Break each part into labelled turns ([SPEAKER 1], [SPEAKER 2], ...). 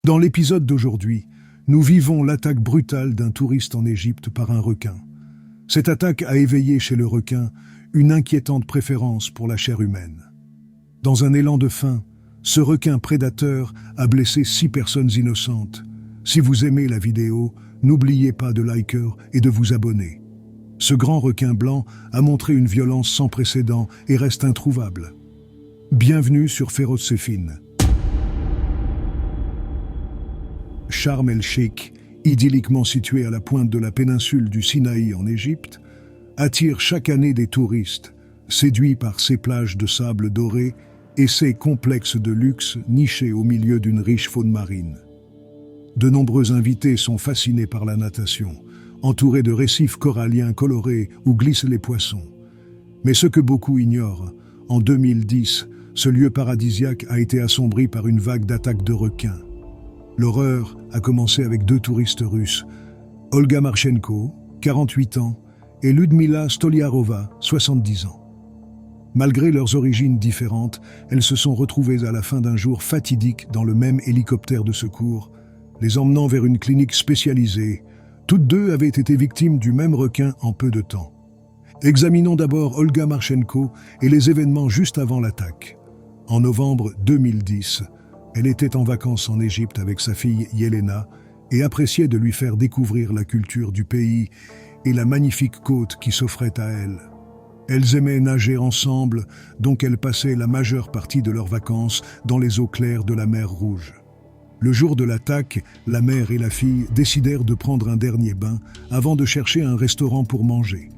[SPEAKER 1] Dans l'épisode d'aujourd'hui, nous vivons l'attaque brutale d'un touriste en Égypte par un requin. Cette attaque a éveillé chez le requin une inquiétante préférence pour la chair humaine. Dans un élan de faim, ce requin prédateur a blessé 6 personnes innocentes. Si vous aimez la vidéo, n'oubliez pas de liker et de vous abonner. Ce grand requin blanc a montré une violence sans précédent et reste introuvable. Bienvenue sur Féroce Séphine. Sharm el-Sheikh, idylliquement situé à la pointe de la péninsule du Sinaï en Égypte, attire chaque année des touristes, séduits par ses plages de sable doré et ses complexes de luxe nichés au milieu d'une riche faune marine. De nombreux invités sont fascinés par la natation, entourés de récifs coralliens colorés où glissent les poissons. Mais ce que beaucoup ignorent, en 2010, ce lieu paradisiaque a été assombri par une vague d'attaques de requins. L'horreur a commencé avec 2 touristes russes, Olga Marchenko, 48 ans, et Ludmila Stoliarova, 70 ans. Malgré leurs origines différentes, elles se sont retrouvées à la fin d'un jour fatidique dans le même hélicoptère de secours, les emmenant vers une clinique spécialisée. Toutes 2 avaient été victimes du même requin en peu de temps. Examinons d'abord Olga Marchenko et les événements juste avant l'attaque. En novembre 2010, elle était en vacances en Égypte avec sa fille Yelena et appréciait de lui faire découvrir la culture du pays et la magnifique côte qui s'offrait à elle. Elles aimaient nager ensemble, donc elles passaient la majeure partie de leurs vacances dans les eaux claires de la mer Rouge. Le jour de l'attaque, la mère et la fille décidèrent de prendre un dernier bain avant de chercher un restaurant pour manger.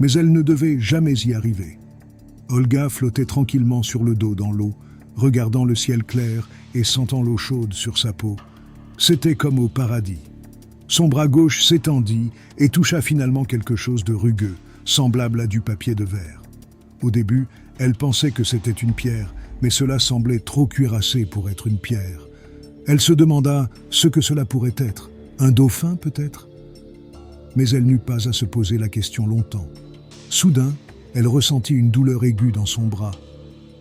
[SPEAKER 1] Mais elles ne devaient jamais y arriver. Olga flottait tranquillement sur le dos dans l'eau, regardant le ciel clair et sentant l'eau chaude sur sa peau. C'était comme au paradis. Son bras gauche s'étendit et toucha finalement quelque chose de rugueux, semblable à du papier de verre. Au début, elle pensait que c'était une pierre, mais cela semblait trop cuirassé pour être une pierre. Elle se demanda ce que cela pourrait être. Un dauphin peut-être ? Mais elle n'eut pas à se poser la question longtemps. Soudain, elle ressentit une douleur aiguë dans son bras.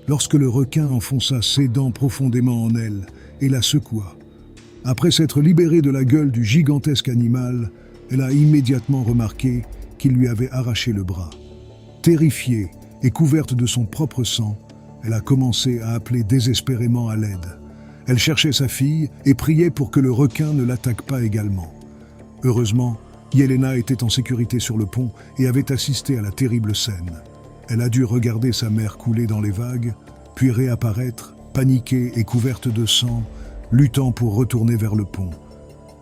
[SPEAKER 1] Lorsque le requin enfonça ses dents profondément en elle et la secoua. Après s'être libérée de la gueule du gigantesque animal, elle a immédiatement remarqué qu'il lui avait arraché le bras. Terrifiée et couverte de son propre sang, elle a commencé à appeler désespérément à l'aide. Elle cherchait sa fille et priait pour que le requin ne l'attaque pas également. Heureusement, Yelena était en sécurité sur le pont et avait assisté à la terrible scène. Elle a dû regarder sa mère couler dans les vagues, puis réapparaître, paniquée et couverte de sang, luttant pour retourner vers le pont.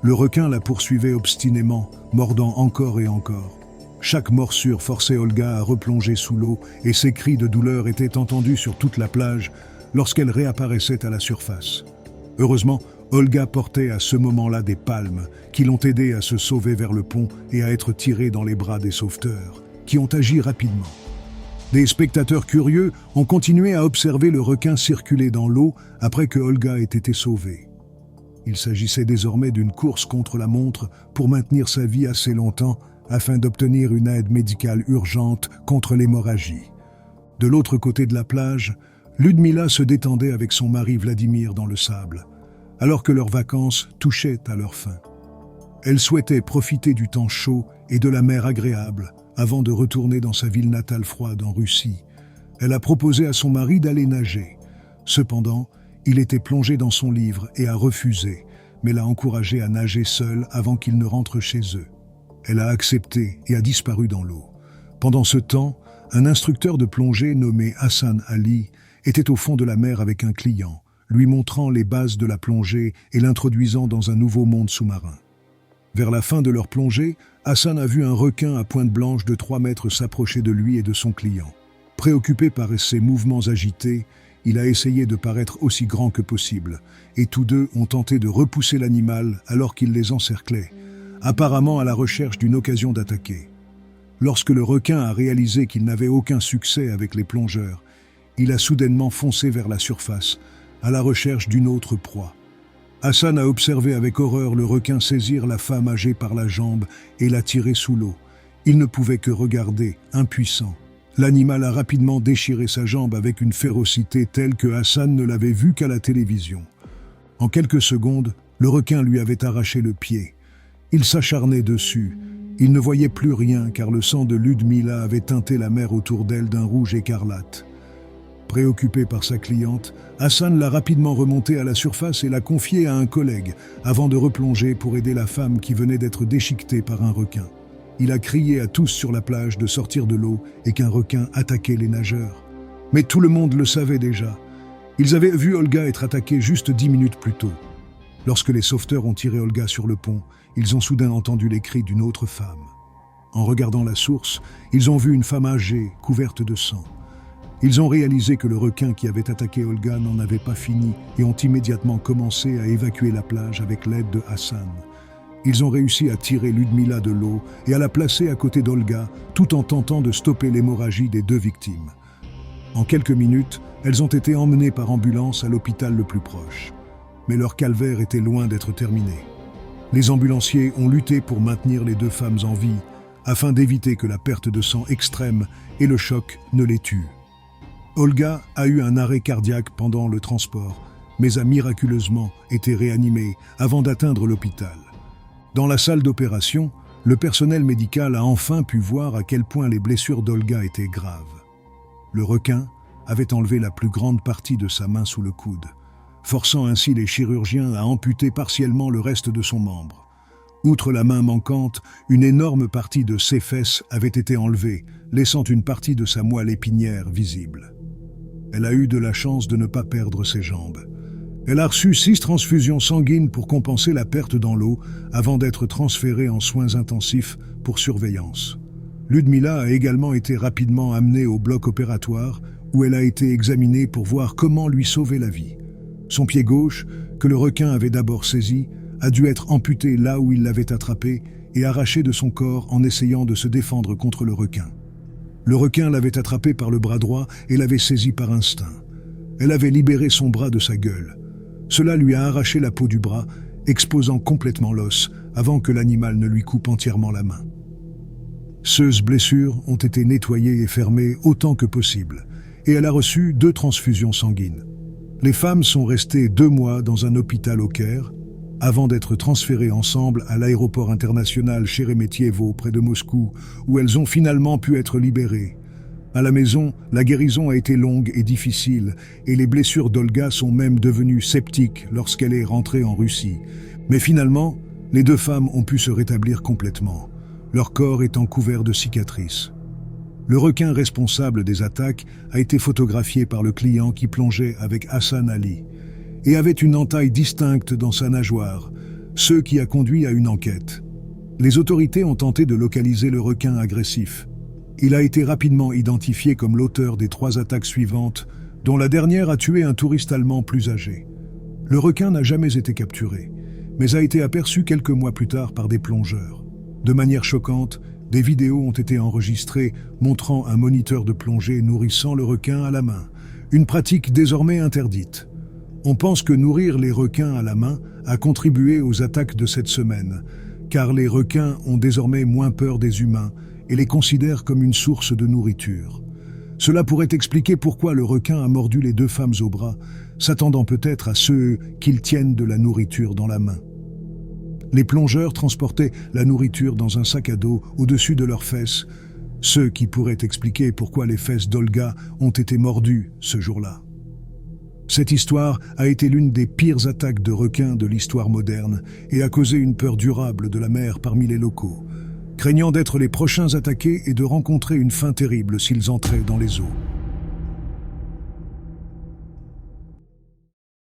[SPEAKER 1] Le requin la poursuivait obstinément, mordant encore et encore. Chaque morsure forçait Olga à replonger sous l'eau et ses cris de douleur étaient entendus sur toute la plage lorsqu'elle réapparaissait à la surface. Heureusement, Olga portait à ce moment-là des palmes qui l'ont aidée à se sauver vers le pont et à être tirée dans les bras des sauveteurs, qui ont agi rapidement. Des spectateurs curieux ont continué à observer le requin circuler dans l'eau après que Olga ait été sauvée. Il s'agissait désormais d'une course contre la montre pour maintenir sa vie assez longtemps afin d'obtenir une aide médicale urgente contre l'hémorragie. De l'autre côté de la plage, Ludmila se détendait avec son mari Vladimir dans le sable, alors que leurs vacances touchaient à leur fin. Elle souhaitait profiter du temps chaud et de la mer agréable avant de retourner dans sa ville natale froide en Russie. Elle a proposé à son mari d'aller nager. Cependant, il était plongé dans son livre et a refusé, mais l'a encouragé à nager seul avant qu'il ne rentre chez eux. Elle a accepté et a disparu dans l'eau. Pendant ce temps, un instructeur de plongée nommé Hassan Ali était au fond de la mer avec un client, lui montrant les bases de la plongée et l'introduisant dans un nouveau monde sous-marin. Vers la fin de leur plongée, Hassan a vu un requin à pointe blanche de 3 mètres s'approcher de lui et de son client. Préoccupé par ses mouvements agités, il a essayé de paraître aussi grand que possible, et tous 2 ont tenté de repousser l'animal alors qu'il les encerclait, apparemment à la recherche d'une occasion d'attaquer. Lorsque le requin a réalisé qu'il n'avait aucun succès avec les plongeurs, il a soudainement foncé vers la surface, à la recherche d'une autre proie. Hassan a observé avec horreur le requin saisir la femme âgée par la jambe et la tirer sous l'eau. Il ne pouvait que regarder, impuissant. L'animal a rapidement déchiré sa jambe avec une férocité telle que Hassan ne l'avait vue qu'à la télévision. En quelques secondes, Le requin lui avait arraché le pied. Il s'acharnait dessus. Il ne voyait plus rien car le sang de Ludmila avait teinté la mer autour d'elle d'un rouge écarlate. Préoccupé par sa cliente, Hassan l'a rapidement remontée à la surface et l'a confiée à un collègue avant de replonger pour aider la femme qui venait d'être déchiquetée par un requin. Il a crié à tous sur la plage de sortir de l'eau et qu'un requin attaquait les nageurs. Mais tout le monde le savait déjà. Ils avaient vu Olga être attaquée juste 10 minutes plus tôt. Lorsque les sauveteurs ont tiré Olga sur le pont, ils ont soudain entendu les cris d'une autre femme. En regardant la source, ils ont vu une femme âgée, couverte de sang. Ils ont réalisé que le requin qui avait attaqué Olga n'en avait pas fini et ont immédiatement commencé à évacuer la plage avec l'aide de Hassan. Ils ont réussi à tirer Ludmila de l'eau et à la placer à côté d'Olga, tout en tentant de stopper l'hémorragie des deux victimes. En quelques minutes, elles ont été emmenées par ambulance à l'hôpital le plus proche. Mais leur calvaire était loin d'être terminé. Les ambulanciers ont lutté pour maintenir les deux femmes en vie, afin d'éviter que la perte de sang extrême et le choc ne les tuent. Olga a eu un arrêt cardiaque pendant le transport, mais a miraculeusement été réanimée avant d'atteindre l'hôpital. Dans la salle d'opération, le personnel médical a enfin pu voir à quel point les blessures d'Olga étaient graves. Le requin avait enlevé la plus grande partie de sa main sous le coude, forçant ainsi les chirurgiens à amputer partiellement le reste de son membre. Outre la main manquante, une énorme partie de ses fesses avait été enlevée, laissant une partie de sa moelle épinière visible. Elle a eu de la chance de ne pas perdre ses jambes. Elle a reçu 6 transfusions sanguines pour compenser la perte dans l'eau avant d'être transférée en soins intensifs pour surveillance. Ludmila a également été rapidement amenée au bloc opératoire où elle a été examinée pour voir comment lui sauver la vie. Son pied gauche, que le requin avait d'abord saisi, a dû être amputé là où il l'avait attrapé et arraché de son corps en essayant de se défendre contre le requin. Le requin l'avait attrapé par le bras droit et l'avait saisi par instinct. Elle avait libéré son bras de sa gueule. Cela lui a arraché la peau du bras, exposant complètement l'os avant que l'animal ne lui coupe entièrement la main. Ces blessures ont été nettoyées et fermées autant que possible, et elle a reçu 2 transfusions sanguines. Les femmes sont restées 2 mois dans un hôpital au Caire, avant d'être transférées ensemble à l'aéroport international Sheremetyevo près de Moscou, où elles ont finalement pu être libérées. À la maison, la guérison a été longue et difficile, et les blessures d'Olga sont même devenues septiques lorsqu'elle est rentrée en Russie. Mais finalement, les 2 femmes ont pu se rétablir complètement, leur corps étant couvert de cicatrices. Le requin responsable des attaques a été photographié par le client qui plongeait avec Hassan Ali et avait une entaille distincte dans sa nageoire, ce qui a conduit à une enquête. Les autorités ont tenté de localiser le requin agressif. Il a été rapidement identifié comme l'auteur des 3 attaques suivantes, dont la dernière a tué un touriste allemand plus âgé. Le requin n'a jamais été capturé, mais a été aperçu quelques mois plus tard par des plongeurs. De manière choquante, des vidéos ont été enregistrées montrant un moniteur de plongée nourrissant le requin à la main, une pratique désormais interdite. On pense que nourrir les requins à la main a contribué aux attaques de cette semaine, car les requins ont désormais moins peur des humains et les considèrent comme une source de nourriture. Cela pourrait expliquer pourquoi le requin a mordu les 2 femmes au bras, s'attendant peut-être à ceux qu'ils tiennent de la nourriture dans la main. Les plongeurs transportaient la nourriture dans un sac à dos au-dessus de leurs fesses, ce qui pourrait expliquer pourquoi les fesses d'Olga ont été mordues ce jour-là. Cette histoire a été l'une des pires attaques de requins de l'histoire moderne et a causé une peur durable de la mer parmi les locaux, craignant d'être les prochains attaqués et de rencontrer une fin terrible s'ils entraient dans les eaux.